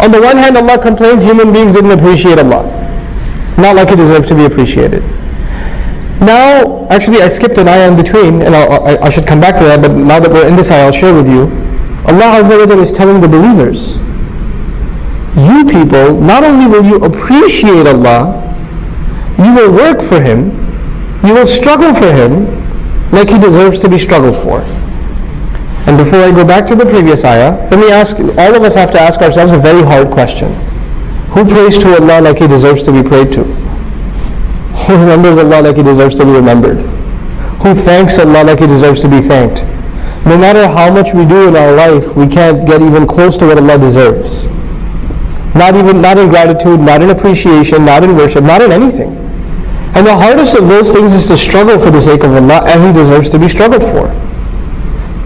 On the one hand, Allah complains human beings didn't appreciate Allah. Not like He deserved to be appreciated. Now, actually I skipped an ayah in between, and I should come back to that, but now that we're in this ayah, I'll share with you. Allah Azza wa Jalla is telling the believers, you people, not only will you appreciate Allah, you will work for Him, you will struggle for Him like He deserves to be struggled for. And before I go back to the previous ayah, let me ask, all of us have to ask ourselves a very hard question. Who prays to Allah like He deserves to be prayed to? Who remembers Allah like He deserves to be remembered? Who thanks Allah like He deserves to be thanked? No matter how much we do in our life, we can't get even close to what Allah deserves. Not in gratitude, not in appreciation, not in worship, not in anything. And the hardest of those things is to struggle for the sake of Allah as He deserves to be struggled for.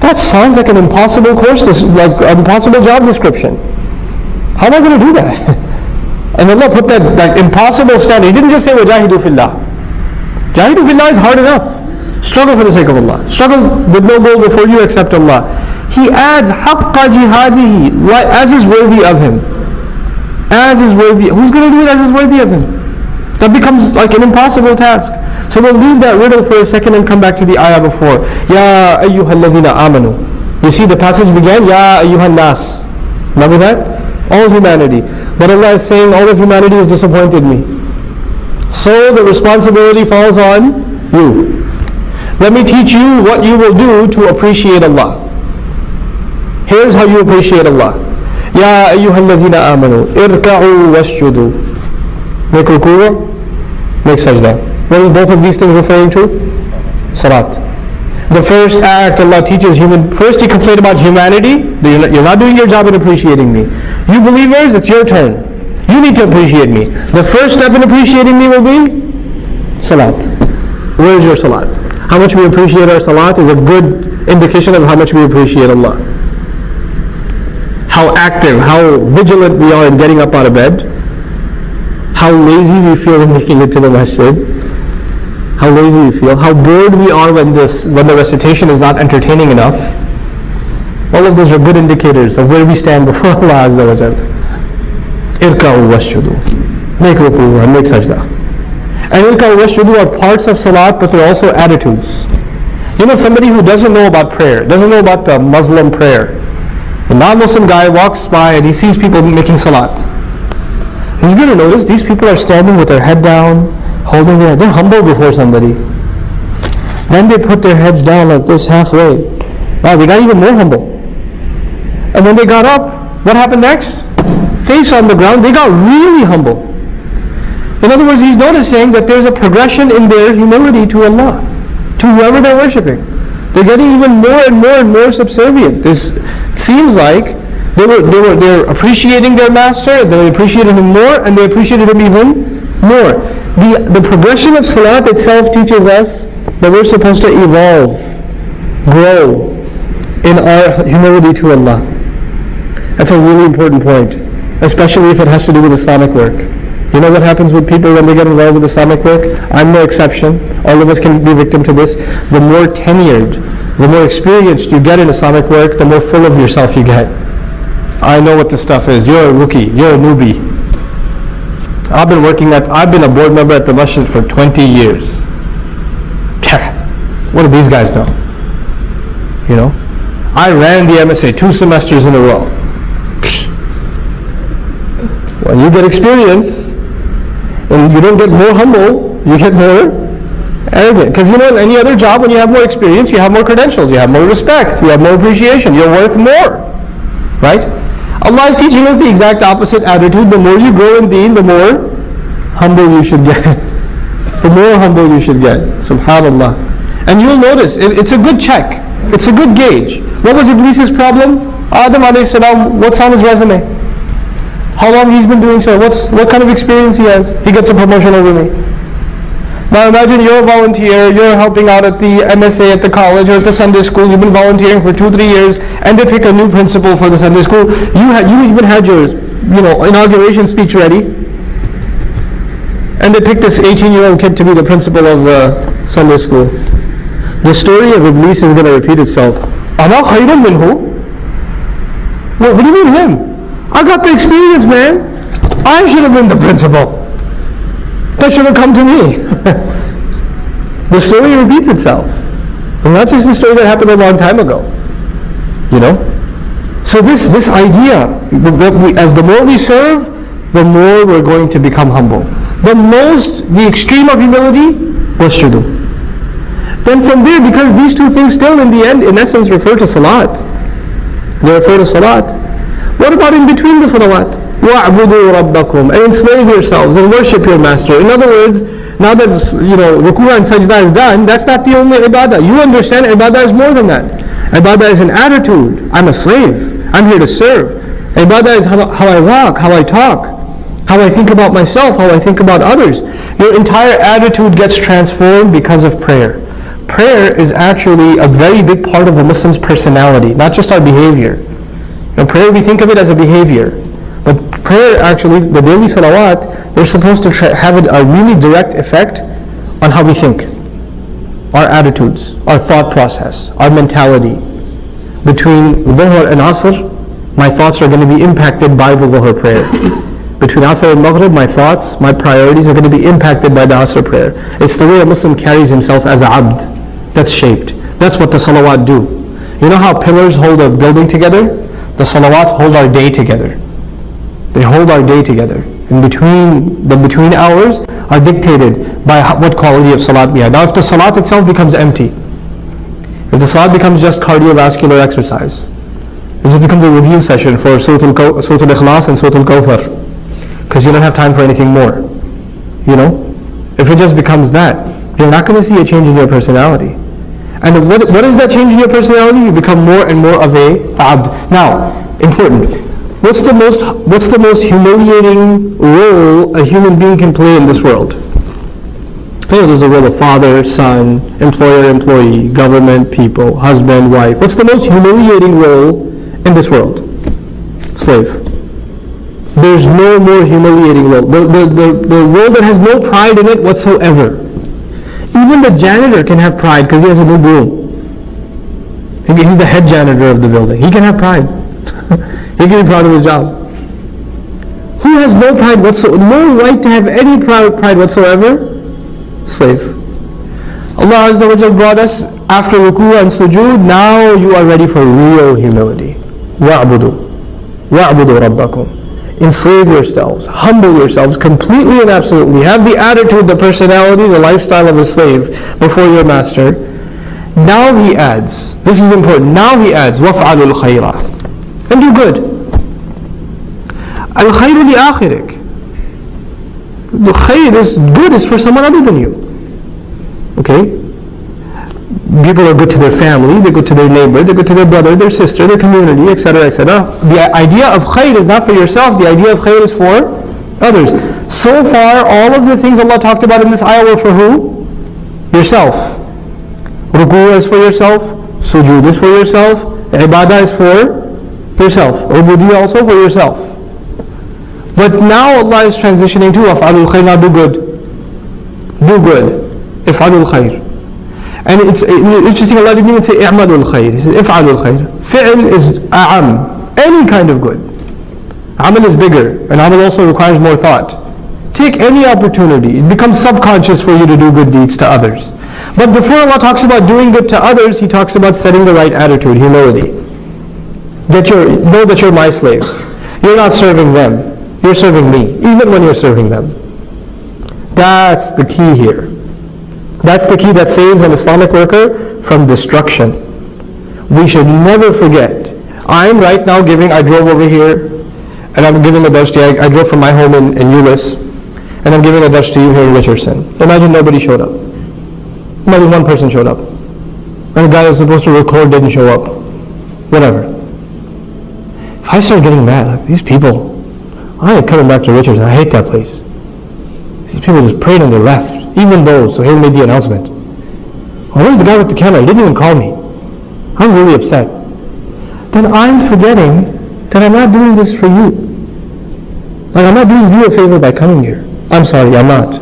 That sounds like an impossible course, like an impossible job description. How am I going to do that? And Allah put that impossible standard. He didn't just say, وَجَاهِدُوا فِي اللَّهِ. Jahidu fillah is hard enough. Struggle for the sake of Allah. Struggle with no goal before you accept Allah. He adds حَقَّ جِهَادِهِ, as is worthy of Him. As is worthy. Who's going to do it as is worthy of Him? That becomes like an impossible task. So we'll leave that riddle for a second and come back to the ayah before. Ya ayyuhalladhina amanu. You see the passage began, Ya ayyuhan nas. Remember that? All humanity. But Allah is saying all of humanity has disappointed me. So the responsibility falls on you. Let me teach you what you will do to appreciate Allah. Here's how you appreciate Allah. Ya ayyuhalladhina amanu. Irka'u wasjudu. Make ruku', make sajda. What are both of these things referring to? Salat. The first act Allah teaches first He complained about humanity. You're not doing your job in appreciating me. You believers, it's your turn. You need to appreciate me. The first step in appreciating me will be salat. Where is your salat? How much we appreciate our salat is a good indication of how much we appreciate Allah. How active, how vigilant we are in getting up out of bed. How lazy we feel in making it to the masjid. How lazy we feel. How bored we are when the recitation is not entertaining enough. All of those are good indicators of where we stand before Allah Azza wa Jalla. Irka'u wasjudu. Make ruku' and make sajda. And irka'u wasjudu are parts of salat, but they're also attitudes. You know, somebody who doesn't know about prayer, doesn't know about the Muslim prayer. A non-Muslim guy walks by and he sees people making salat. He's going to notice these people are standing with their head down, holding their head. They're humble before somebody. Then they put their heads down like this halfway. Wow, they got even more humble. And when they got up, what happened next? Face on the ground, they got really humble. In other words, he's noticing that there's a progression in their humility to Allah, to whoever they're worshipping. They're getting even more and more and more subservient. This seems like they're appreciating their master, they appreciated him more, and they appreciated him even more. The progression of salat itself teaches us that we're supposed to evolve, grow in our humility to Allah. That's a really important point, especially if it has to do with Islamic work. You know what happens with people when they get involved with Islamic work? I'm no exception. All of us can be victim to this. The more tenured, the more experienced you get in Islamic work, the more full of yourself you get. I know what this stuff is. You're a rookie. You're a newbie. I've been a board member at the masjid for 20 years. What do these guys know? You know? I ran the MSA 2 semesters in a row. When you get experience, and you don't get more humble, you get more arrogant. Because you know, in any other job, when you have more experience, you have more credentials, you have more respect, you have more appreciation, you're worth more. Right? Allah is teaching us the exact opposite attitude. The more you grow in deen, the more humble you should get. The more humble you should get. Subhanallah. And you'll notice, it's a good check. It's a good gauge. What was Iblis's problem? Adam alayhi salam, what's on his resume? How long he's been doing so? What kind of experience he has? He gets a promotion over me. Now imagine you're a volunteer, you're helping out at the MSA at the college or at the Sunday school, you've been volunteering for 2-3 years, and they pick a new principal for the Sunday school. You even had your inauguration speech ready, and they pick this 18-year-old kid to be the principal of the Sunday school. The story of Iblis is going to repeat itself. Ana khayrun minhu? What do you mean him? I got the experience, man. I should have been the principal. That should have come to me. The story repeats itself. And that's just a story that happened a long time ago. You know? So this idea, as the more we serve, the more we're going to become humble. The extreme of humility was to do. Then from there, because these two things still in the end, in essence, refer to salat. They refer to salat. What about in between the salawat? وَاعْبُدُوا رَبَّكُمْ, and enslave yourselves and worship your master. In other words, now that ruku' and sajda is done, that's not the only ibadah. You understand ibadah is more than that. Ibadah is an attitude. I'm a slave. I'm here to serve. Ibadah is how I walk, how I talk, how I think about myself, how I think about others. Your entire attitude gets transformed because of prayer. Prayer is actually a very big part of a Muslim's personality, not just our behavior. Prayer, we think of it as a behavior. But prayer, actually, the daily salawat, they're supposed to have a really direct effect on how we think, our attitudes, our thought process, our mentality. Between Dhuhr and Asr, my thoughts are going to be impacted by the Dhuhr prayer. Between Asr and Maghrib, my thoughts, my priorities are going to be impacted by the Asr prayer. It's the way a Muslim carries himself as a abd. That's shaped. That's what the salawat do. You know how pillars hold a building together? The salawat hold our day together. They hold our day together. And the between hours are dictated by what quality of salat we have. Now if the salat itself becomes empty, if the salat becomes just cardiovascular exercise, if it becomes a review session for Surah Al-Ikhlas and Surah Al-Kawthar, because you don't have time for anything more, if it just becomes that, you're not going to see a change in your personality. And what is that change in your personality? You become more and more of a abd. Now, important. What's the most humiliating role a human being can play in this world? There's the role of father, son, employer, employee, government, people, husband, wife. What's the most humiliating role in this world? Slave. There's no more humiliating role. The role that has no pride in it whatsoever. Even the janitor can have pride because he has a new broom. He's the head janitor of the building. He can have pride. He can be proud of his job. Who has no pride whatsoever, no right to have any pride whatsoever? Slave. Allah Azza wa Jalla brought us after ruku' and sujood. Now you are ready for real humility. وَاعْبُدُوا رَبَّكُمْ. Enslave yourselves, humble yourselves completely and absolutely. Have the attitude, the personality, the lifestyle of a slave before your master. Now he adds, this is important, now he adds, وَافْعَلُوا الْخَيْرَ, and do good. Al-khayru li-akhirik. The khayr is good is for someone other than you. Okay? People are good to their family, they're good to their neighbor, they're good to their brother, their sister, their community, etc., etc. The idea of khayr is not for yourself, the idea of khayr is for others. So far, all of the things Allah talked about in this ayah were for who? Yourself. Ruku' is for yourself, sujood is for yourself, ibadah is for yourself, ubudiyya also for yourself. But now Allah is transitioning to af'alul khayr, now do good. Do good. If'alul khayr. And it's interesting, Allah didn't even say i'malul khayr. He said if'alul khayr. Fi'l is a'am, any kind of good. Amal is bigger, and amal also requires more thought. Take any opportunity. It becomes subconscious for you to do good deeds to others. But before Allah talks about doing good to others, He talks about setting the right attitude, humility. Know that you're my slave. You're not serving them. You're serving me, even when you're serving them. That's the key here. That's the key that saves an Islamic worker from destruction. We should never forget. I'm right now I drove over here, and I'm giving a dars to you. I drove from my home in Euless, and I'm giving a dars to you here in Richardson. Imagine nobody showed up. Imagine one person showed up. And the guy that was supposed to record didn't show up. Whatever. If I start getting mad, like these people, I ain't coming back to Richardson. I hate that place. These people just prayed and they left. Even though Sohail made the announcement. Oh, where's the guy with the camera? He didn't even call me. I'm really upset. Then I'm forgetting that I'm not doing this for you. Like I'm not doing you a favor by coming here. I'm sorry, I'm not.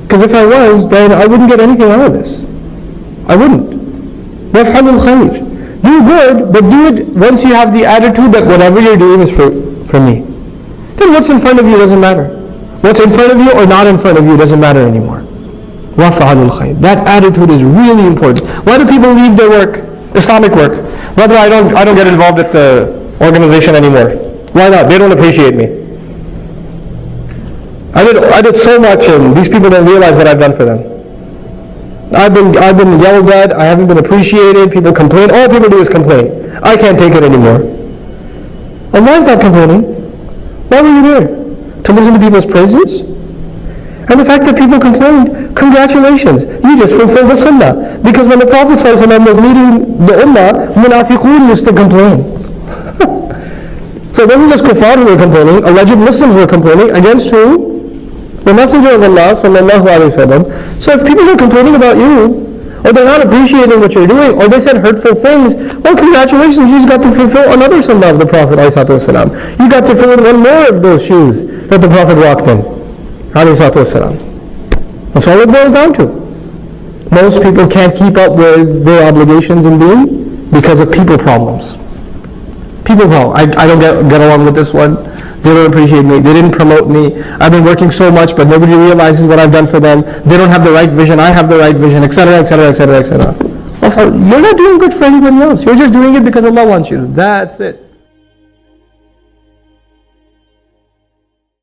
Because if I was, then I wouldn't get anything out of this. I wouldn't. وَافْعَلُوا الْخَيْرِ. Do good, but do it once you have the attitude that whatever you're doing is for me. Then what's in front of you doesn't matter. What's in front of you or not in front of you doesn't matter anymore. وَفَعَلُوا الْخَيْرِ. That attitude is really important. Why do people leave their work, Islamic work? Why do I don't get involved at the organization anymore? Why not? They don't appreciate me. I did so much and these people don't realize what I've done for them. I've been yelled at, I haven't been appreciated, people complain, all people do is complain. I can't take it anymore. Allah is not complaining. Why were you there? To listen to people's praises? And the fact that people complained, congratulations, you just fulfilled the sunnah. Because when the Prophet ﷺ was leading the ummah, munafiqun used to complain. So it wasn't just kuffar who were complaining, alleged Muslims were complaining against who? The Messenger of Allah sallallahu alaihi wasallam. So if people are complaining about you, or they're not appreciating what you're doing, or they said hurtful things, well, congratulations, you just got to fulfill another sunnah of the Prophet ﷺ. You got to fill in one more of those shoes that the Prophet walked in. ﷺ. That's all it boils down to. Most people can't keep up with their obligations in deen because of people problems. People problem. I don't get along with this one. They don't appreciate me. They didn't promote me. I've been working so much, but nobody realizes what I've done for them. They don't have the right vision. I have the right vision, etc., etc., etc., etc. You're not doing good for anybody else. You're just doing it because Allah wants you to. That's it.